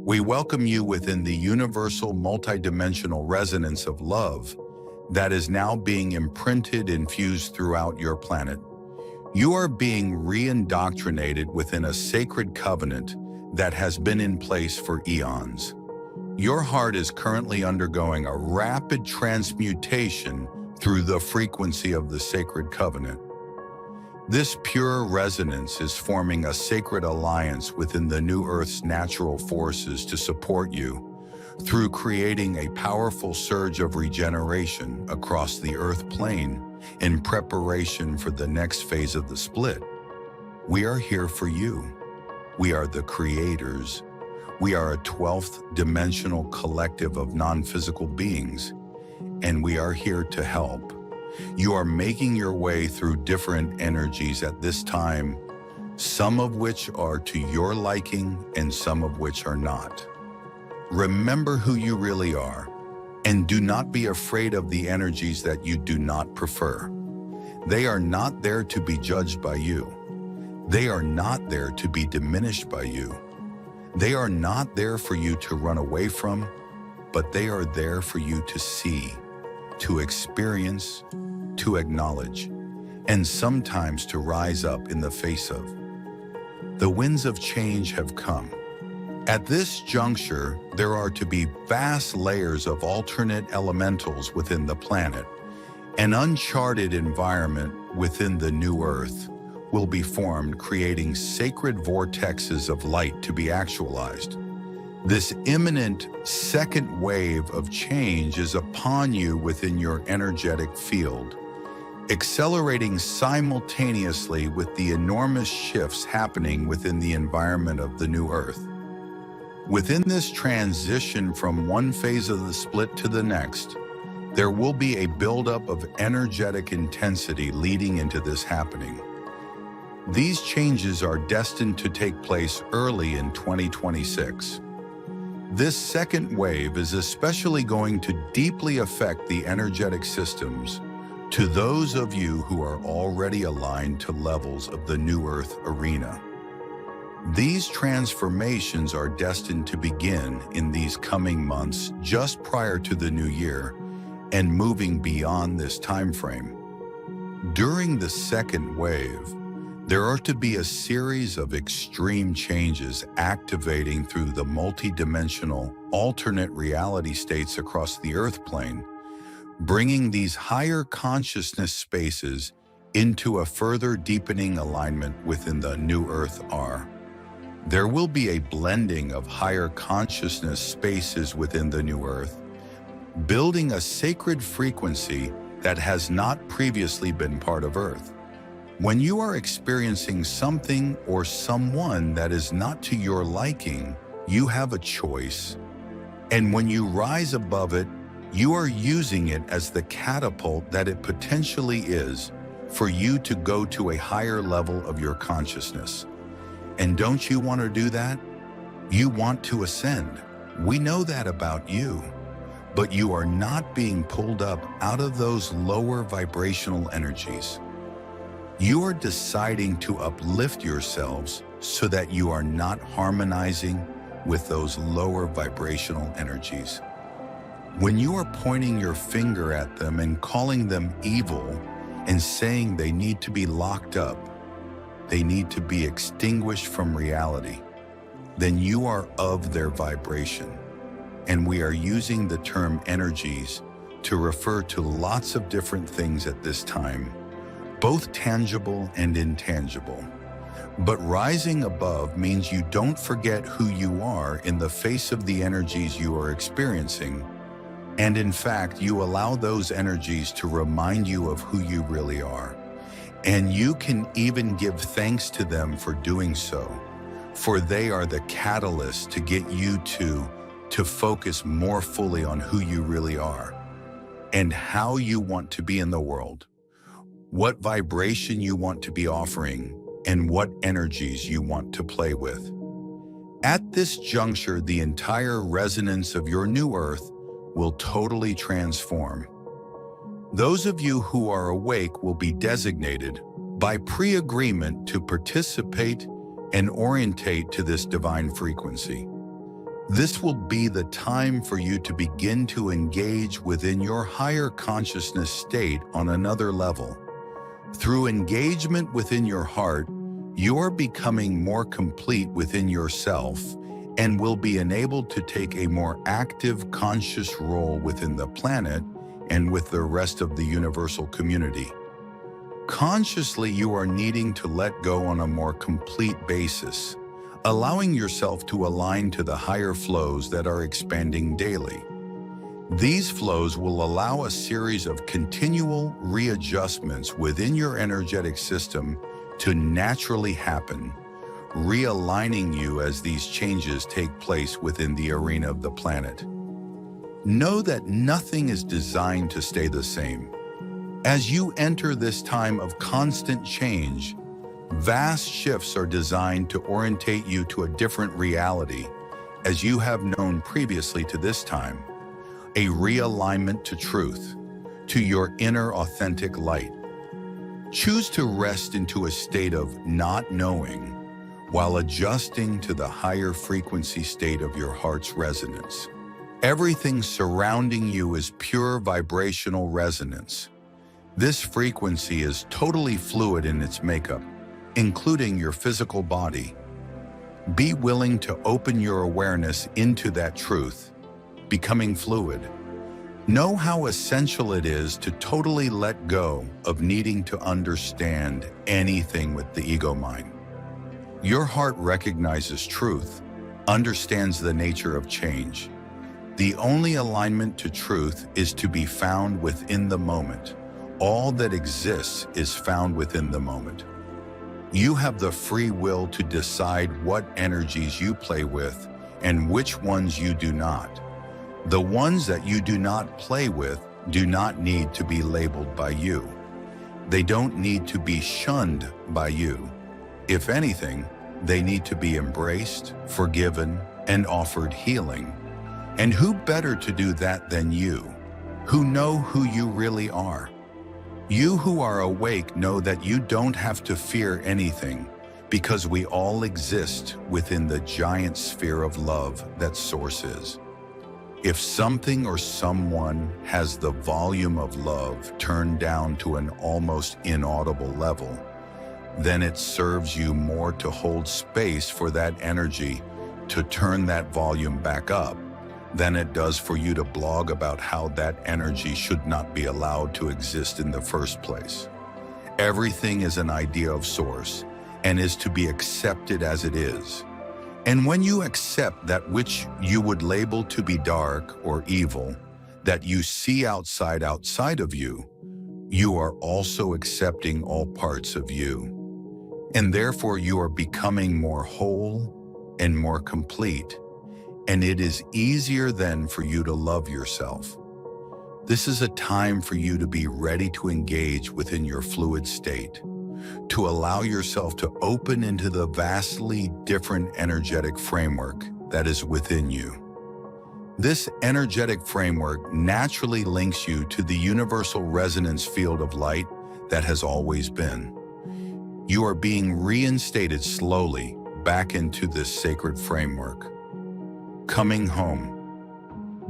We welcome you within the universal multidimensional resonance of love that is now being imprinted and fused throughout your planet. You are being re-indoctrinated within a sacred covenant that has been in place for eons. Your heart is currently undergoing a rapid transmutation through the frequency of the sacred covenant. This pure resonance is forming a sacred alliance within the new Earth's natural forces to support you through creating a powerful surge of regeneration across the Earth plane in preparation for the next phase of the split. We are here for you. We are the creators. We are a 12th dimensional collective of non-physical beings, and we are here to help. You are making your way through different energies at this time, some of which are to your liking and some of which are not. Remember who you really are, and do not be afraid of the energies that you do not prefer. They are not there to be judged by you. They are not there to be diminished by you. They are not there for you to run away from, but they are there for you to see, to experience, to acknowledge, and sometimes to rise up in the face of. The winds of change have come. At this juncture, there are to be vast layers of alternate elementals within the planet. An uncharted environment within the new Earth will be formed, creating sacred vortexes of light to be actualized. This imminent second wave of change is upon you within your energetic field, accelerating simultaneously with the enormous shifts happening within the environment of the new Earth. Within this transition from one phase of the split to the next, there will be a buildup of energetic intensity leading into this happening. These changes are destined to take place early in 2026. This second wave is especially going to deeply affect the energetic systems to those of you who are already aligned to levels of the New Earth arena. These transformations are destined to begin in these coming months just prior to the new year and moving beyond this time frame. During the second wave, there are to be a series of extreme changes activating through the multidimensional alternate reality states across the Earth plane, bringing these higher consciousness spaces into a further deepening alignment within the new Earth R. There will be a blending of higher consciousness spaces within the new Earth, building a sacred frequency that has not previously been part of Earth. When you are experiencing something or someone that is not to your liking, you have a choice. And when you rise above it, you are using it as the catapult that it potentially is for you to go to a higher level of your consciousness. And don't you want to do that? You want to ascend. We know that about you. But you are not being pulled up out of those lower vibrational energies. You are deciding to uplift yourselves so that you are not harmonizing with those lower vibrational energies. When you are pointing your finger at them and calling them evil and saying they need to be locked up, they need to be extinguished from reality, then you are of their vibration. And we are using the term energies to refer to lots of different things at this time, both tangible and intangible. But rising above means you don't forget who you are in the face of the energies you are experiencing. And in fact, you allow those energies to remind you of who you really are. And you can even give thanks to them for doing so, for they are the catalyst to get you to focus more fully on who you really are and how you want to be in the world, what vibration you want to be offering, and what energies you want to play with. At this juncture, the entire resonance of your new Earth will totally transform. Those of you who are awake will be designated by pre-agreement to participate and orientate to this divine frequency. This will be the time for you to begin to engage within your higher consciousness state on another level. Through engagement within your heart, you're becoming more complete within yourself and will be enabled to take a more active, conscious role within the planet and with the rest of the universal community. Consciously, you are needing to let go on a more complete basis, allowing yourself to align to the higher flows that are expanding daily. These flows will allow a series of continual readjustments within your energetic system to naturally happen, realigning you as these changes take place within the arena of the planet. Know that nothing is designed to stay the same. As you enter this time of constant change, vast shifts are designed to orientate you to a different reality, as you have known previously to this time. A realignment to truth, to your inner authentic light. Choose to rest into a state of not knowing while adjusting to the higher frequency state of your heart's resonance. Everything surrounding you is pure vibrational resonance. This frequency is totally fluid in its makeup, including your physical body. Be willing to open your awareness into that truth, becoming fluid. Know how essential it is to totally let go of needing to understand anything with the ego mind. Your heart recognizes truth, understands the nature of change. The only alignment to truth is to be found within the moment. All that exists is found within the moment. You have the free will to decide what energies you play with and which ones you do not. The ones that you do not play with do not need to be labeled by you. They don't need to be shunned by you. If anything, they need to be embraced, forgiven, and offered healing. And who better to do that than you, who know who you really are? You who are awake know that you don't have to fear anything, because we all exist within the giant sphere of love that Source is. If something or someone has the volume of love turned down to an almost inaudible level, then it serves you more to hold space for that energy to turn that volume back up than it does for you to blog about how that energy should not be allowed to exist in the first place. Everything is an idea of Source and is to be accepted as it is. And when you accept that which you would label to be dark or evil, that you see outside of you, you are also accepting all parts of you. And therefore you are becoming more whole and more complete. And it is easier then for you to love yourself. This is a time for you to be ready to engage within your fluid state, to allow yourself to open into the vastly different energetic framework that is within you. This energetic framework naturally links you to the universal resonance field of light that has always been. You are being reinstated slowly back into this sacred framework. Coming home.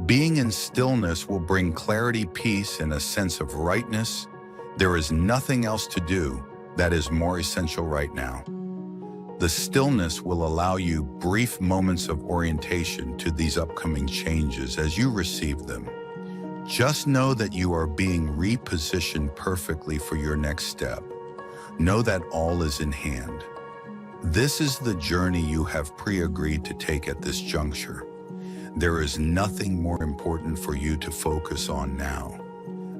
Being in stillness will bring clarity, peace, and a sense of rightness. There is nothing else to do that is more essential right now. The stillness will allow you brief moments of orientation to these upcoming changes as you receive them. Just know that you are being repositioned perfectly for your next step. Know that all is in hand. This is the journey you have pre-agreed to take at this juncture. There is nothing more important for you to focus on now.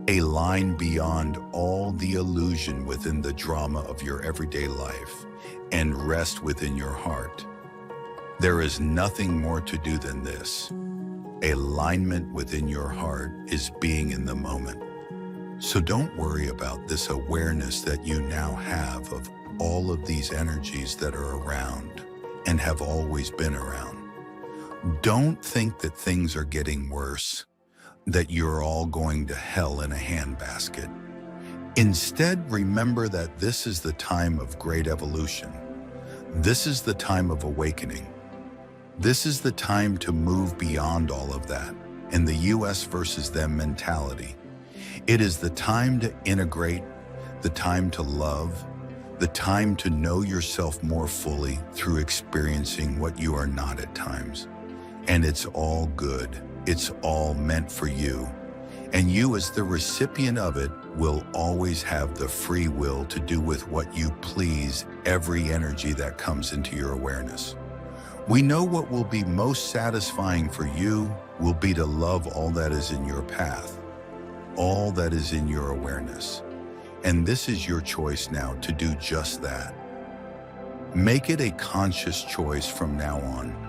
A line beyond all the illusion within the drama of your everyday life, and rest within your heart. There is nothing more to do than this. Alignment within your heart is being in the moment. So don't worry about this awareness that you now have of all of these energies that are around and have always been around. Don't think that things are getting worse, that you're all going to hell in a handbasket. Instead, remember that this is the time of great evolution. This is the time of awakening. This is the time to move beyond all of that and the US versus them mentality. It is the time to integrate, the time to love, the time to know yourself more fully through experiencing what you are not at times. And it's all good. It's all meant for you. And you, as the recipient of it, will always have the free will to do with what you please every energy that comes into your awareness. We know what will be most satisfying for you will be to love all that is in your path, all that is in your awareness. And this is your choice now to do just that. Make it a conscious choice from now on.